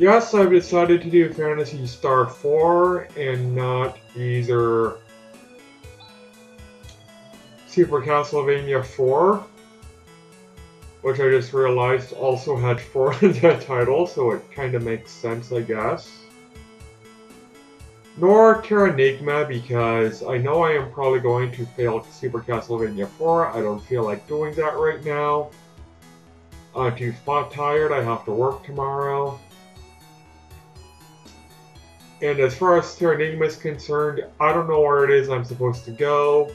Yes, I've decided to do Phantasy Star 4 and not either Super Castlevania 4, which I just realized also had 4 in the title, so it kind of makes sense, I guess. Nor Terranigma, because I know I am probably going to fail Super Castlevania 4. I don't feel like doing that right now. I'm too tired, I have to work tomorrow. And as far as Terranigma is concerned, I don't know where it is I'm supposed to go.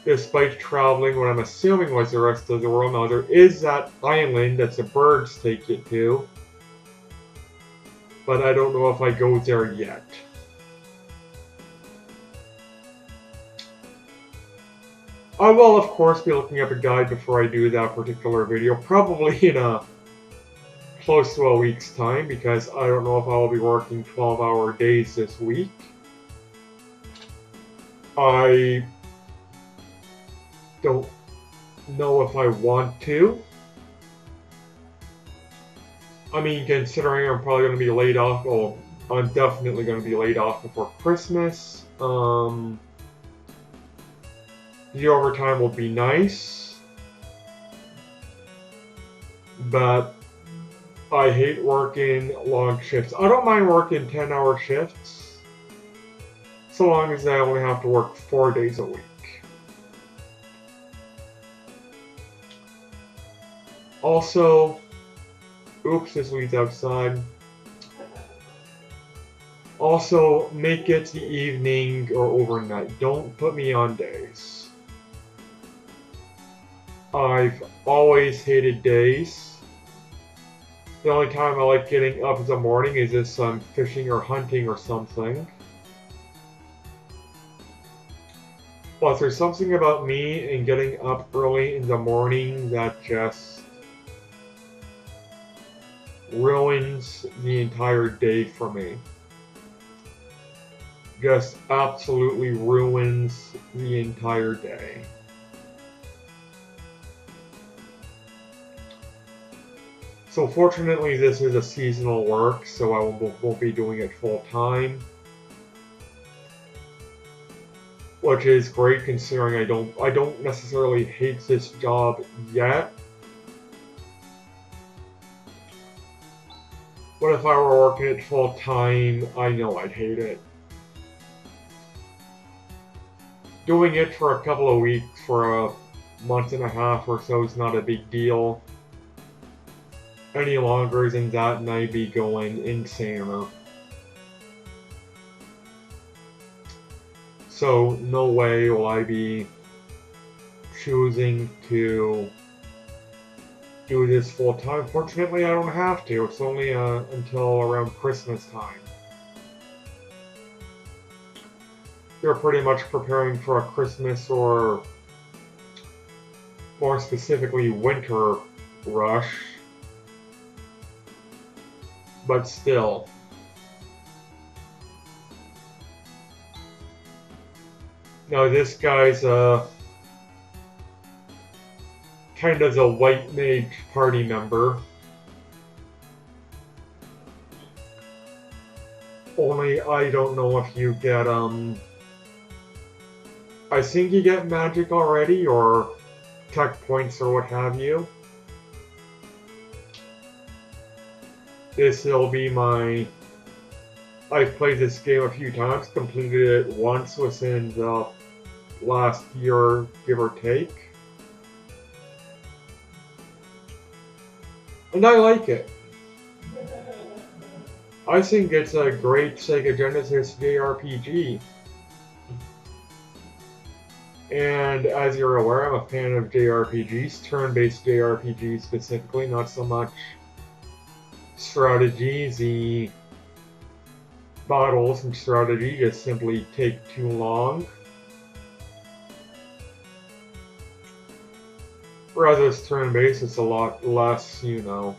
Despite traveling what I'm assuming was the rest of the world. Now there is that island that the birds take you to. But I don't know if I go there yet. I will of course be looking up a guide before I do that particular video. Probably in close to a week's time, because I don't know if I will be working 12-hour days this week. I don't know if I want to. I mean, considering I'm probably going to be laid off, well, I'm definitely going to be laid off before Christmas. The overtime will be nice, but I hate working long shifts. I don't mind working 10-hour shifts, so long as I only have to work 4 days a week. Also, oops, this leads outside. Also, make it the evening or overnight. Don't put me on days. I've always hated days. The only time I like getting up in the morning is if I'm fishing or hunting or something. But there's something about me and getting up early in the morning that just ruins the entire day for me. Just absolutely ruins the entire day. So fortunately this is a seasonal work, so I won't be doing it full time. Which is great considering I don't necessarily hate this job yet. But if I were working it full time, I know I'd hate it. Doing it for a couple of weeks, for a month and a half or so, is not a big deal. Any longer than that and I'd be going insane. So no way will I be choosing to do this full time. Fortunately, I don't have to. It's only until around Christmas time. They're pretty much preparing for a Christmas, or more specifically winter rush. But still. Now this guy's kind of the white mage party member. Only I don't know if you get I think you get magic already, or tech points or what have you. This will be my... I've played this game a few times, completed it once within the last year, give or take. And I like it. I think it's a great Sega Genesis JRPG. And as you're aware, I'm a fan of JRPGs, turn-based JRPGs specifically, not so much strategy. The battles and strategy just simply take too long. Whereas it's turn-based, it's a lot less, you know,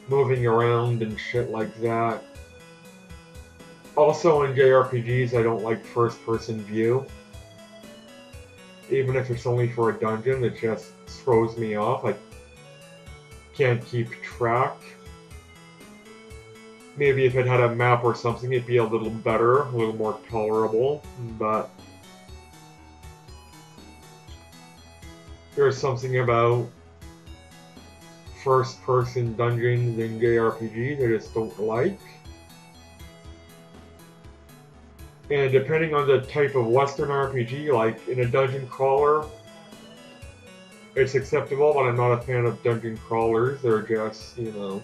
moving around and shit like that. Also in JRPGs, I don't like first-person view. Even if it's only for a dungeon, it just throws me off. Like, can't keep track. Maybe if it had a map or something, it'd be a little better, a little more tolerable, but there's something about first-person dungeons in JRPGs I just don't like. And depending on the type of Western RPG, like in a dungeon crawler, it's acceptable, but I'm not a fan of dungeon crawlers. They're just, you know,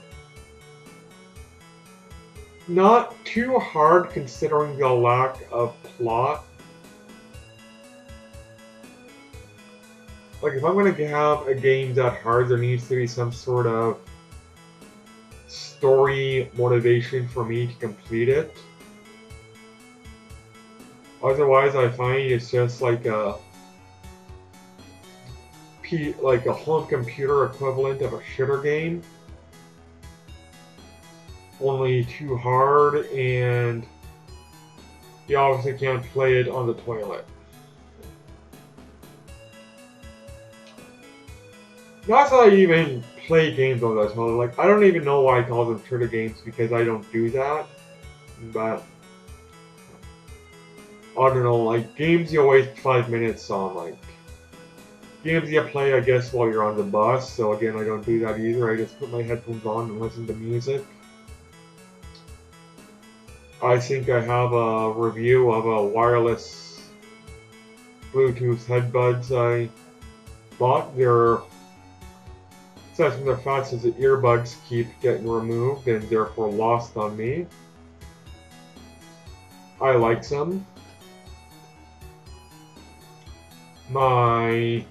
not too hard considering the lack of plot. Like, if I'm going to have a game that hard, there needs to be some sort of story motivation for me to complete it. Otherwise, I find it's just like a home computer equivalent of a shitter game. Only too hard, and you obviously can't play it on the toilet. Not that I even play games on the toilet. Like, I don't even know why I call them shitter games because I don't do that. But I don't know, like, games you waste 5 minutes on, like, games you play, I guess, while you're on the bus, so again, I don't do that either. I just put my headphones on and listen to music. I think I have a review of a wireless Bluetooth headbuds I bought. They're, aside from the fact that the earbuds keep getting removed and therefore lost on me. I like them. My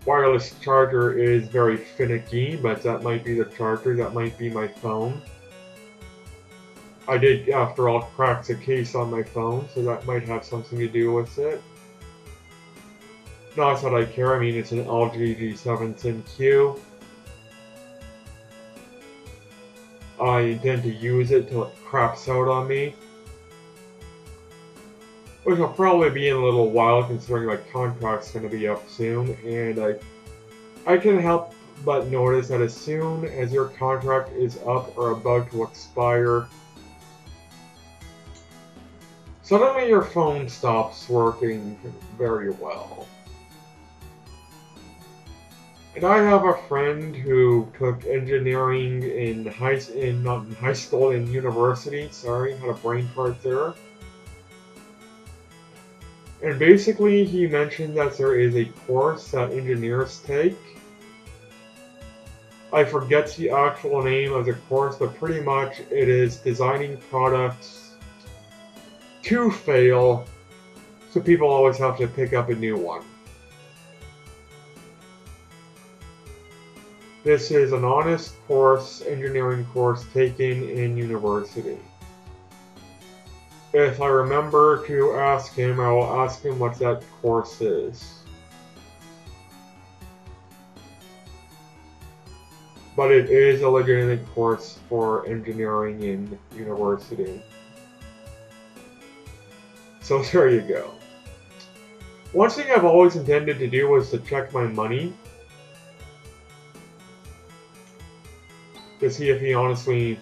wireless charger is very finicky, but that might be the charger, that might be my phone. I did, after all, crack the case on my phone, so that might have something to do with it. Not that I care, I mean it's an LG G710Q. I intend to use it till it craps out on me. Which will probably be in a little while, considering my contract's going to be up soon, and I can help but notice that as soon as your contract is up or about to expire, suddenly your phone stops working very well. And I have a friend who took engineering in not in high school, in university, sorry, had a brain fart there. And basically, he mentioned that there is a course that engineers take. I forget the actual name of the course, but pretty much it is designing products to fail, so people always have to pick up a new one. This is an honest course, engineering course taken in university. If I remember to ask him, I will ask him what that course is. But it is a legitimate course for engineering in university. So there you go. One thing I've always intended to do was to check my money. To see if he honestly...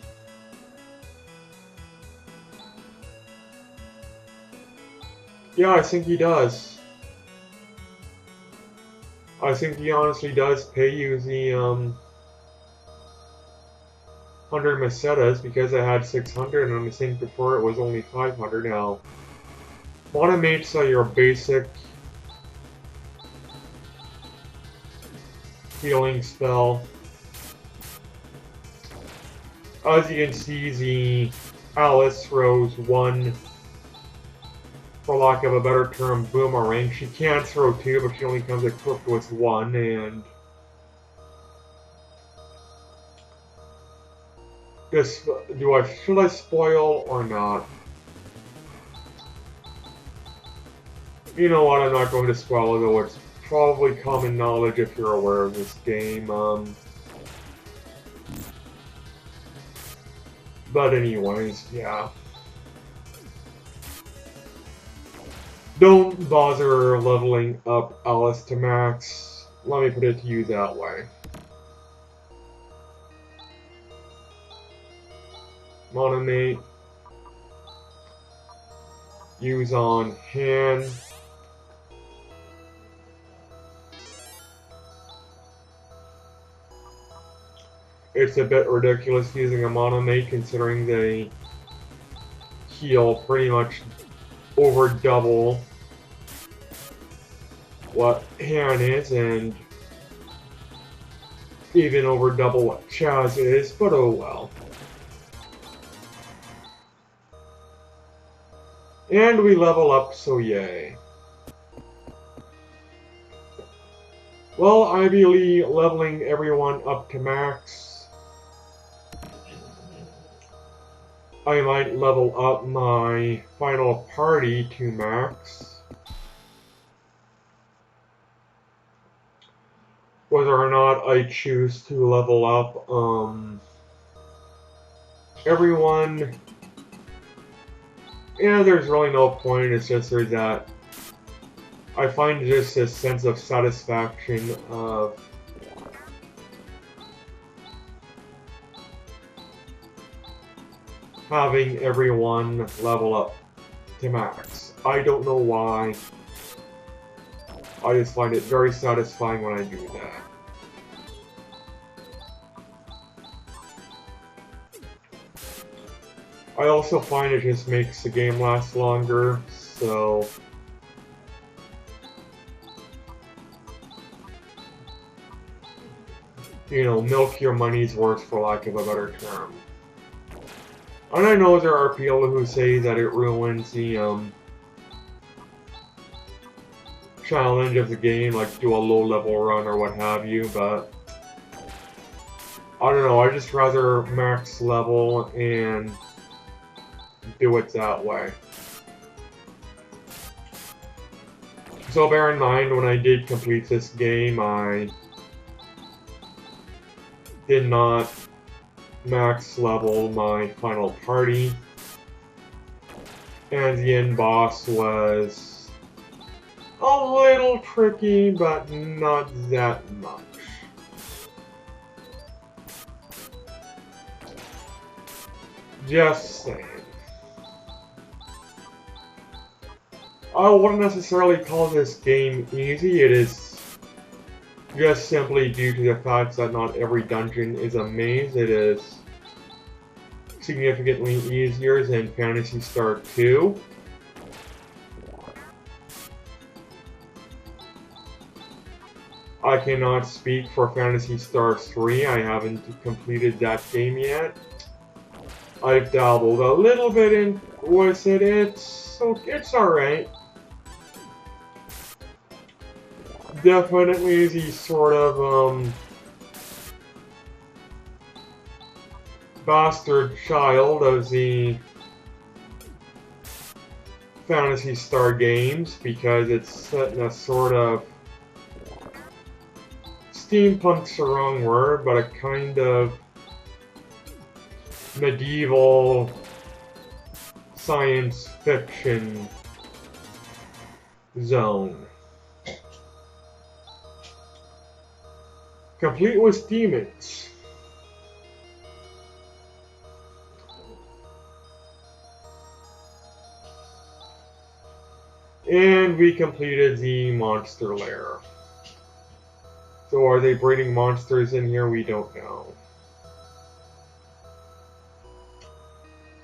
Yeah, I think he does. I think he honestly does pay you the 100 mesetas, because I had 600 and I think before it was only 500 now. Automate so your basic healing spell. As you can see, the Alice throws one, for lack of a better term, boomerang. She can throw two, but she only comes equipped with one, and this, should I spoil or not? You know what, I'm not going to spoil it, though it's probably common knowledge if you're aware of this game. But anyways, yeah. Don't bother leveling up Alice to max. Let me put it to you that way. Monomate. Use on hand. It's a bit ridiculous using a Monomate considering they heal pretty much over double what Han is, and even over double what Chaz is, but oh well. And we level up, so yay. Well, I believe leveling everyone up to max. I might level up my final party to max. Whether or not I choose to level up everyone, yeah, there's really no point. It's just there's that. I find just a sense of satisfaction of having everyone level up to max. I don't know why. I just find it very satisfying when I do that. I also find it just makes the game last longer, so you know, milk your money's worth, for lack of a better term. And I know there are people who say that it ruins the challenge of the game, like do a low level run or what have you, but I don't know, I just rather max level and do it that way. So bear in mind, when I did complete this game, I did not max level my final party, and the end boss was a little tricky, but not that much. Just saying. I wouldn't necessarily call this game easy. It is just simply due to the fact that not every dungeon is a maze. It is significantly easier than Phantasy Star 2. I cannot speak for Phantasy Star 3. I haven't completed that game yet. I've dabbled a little bit in with it. It's alright. Definitely the sort of bastard child of the Phantasy Star games, because it's set in a sort of, steampunk's the wrong word, but a kind of medieval science fiction zone. Complete with demons. And we completed the monster lair. So are they breeding monsters in here? We don't know.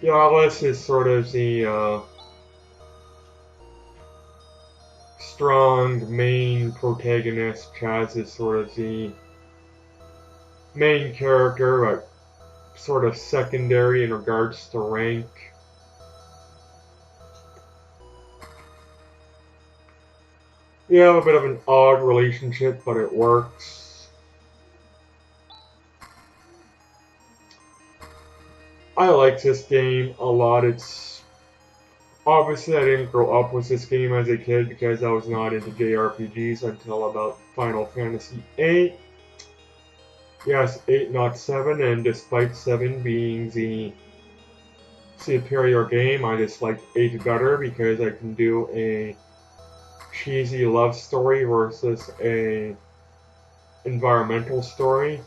Alice is sort of the strong main protagonist. Chaz is sort of the main character, but sort of secondary in regards to rank. We have a bit of an odd relationship, but it works. I like this game a lot. It's obviously I didn't grow up with this game as a kid because I was not into JRPGs until about Final Fantasy VIII. Yes, 8, not 7, and despite 7 being the superior game, I just like 8 better because I can do a cheesy love story versus a environmental story.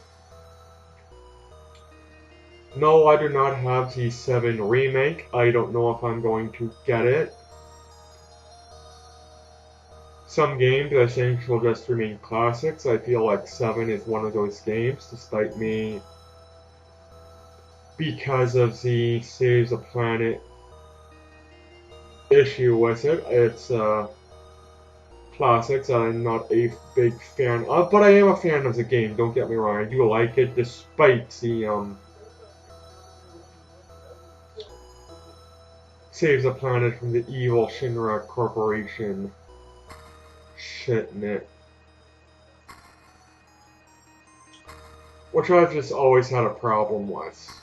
No, I do not have the 7 remake. I don't know if I'm going to get it. Some games I think will just remain classics. I feel like 7 is one of those games, despite me, because of the Saves the Planet issue with it. It's classics that I'm not a big fan of, but I am a fan of the game, don't get me wrong. I do like it, despite the Saves the Planet from the evil Shinra Corporation shit in it. Which I've just always had a problem with.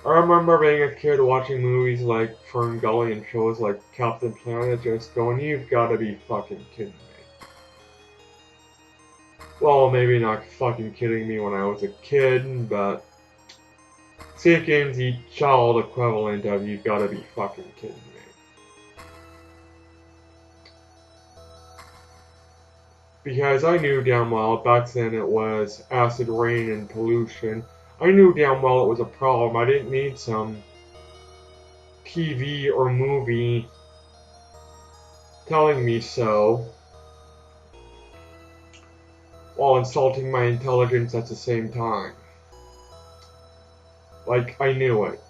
I remember being a kid watching movies like Fern Gully and shows like Captain Planet, just going, you've gotta be fucking kidding me. Well, maybe not fucking kidding me when I was a kid, but Save Game's the child equivalent of you've gotta be fucking kidding me. Because I knew damn well back then it was acid rain and pollution. I knew damn well it was a problem. I didn't need some TV or movie telling me so, while insulting my intelligence at the same time. Like, I knew it.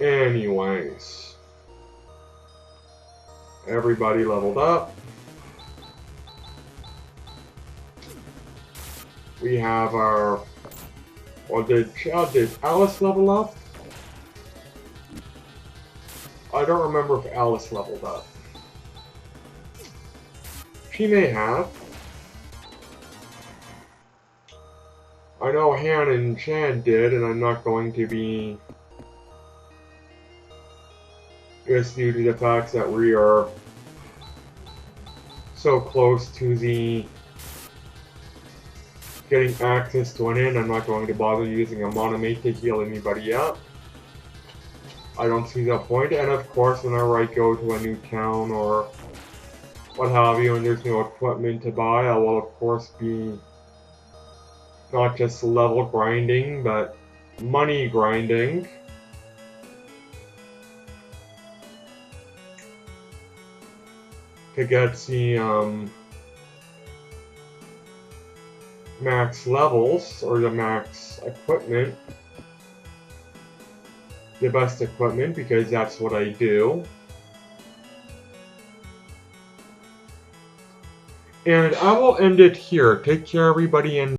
Anyways. Everybody leveled up. We have our... Or did Alice level up? I don't remember if Alice leveled up. She may have. I know Han and Chan did, and I'm not going to be... just due to the fact that we are so close to the getting access to an inn, I'm not going to bother using a monomate to heal anybody up. I don't see that point, and of course whenever I go to a new town or what have you and there's no equipment to buy, I will of course be not just level grinding, but money grinding. To get the max levels or the max equipment, the best equipment, because that's what I do. And I will end it here. Take care, everybody, and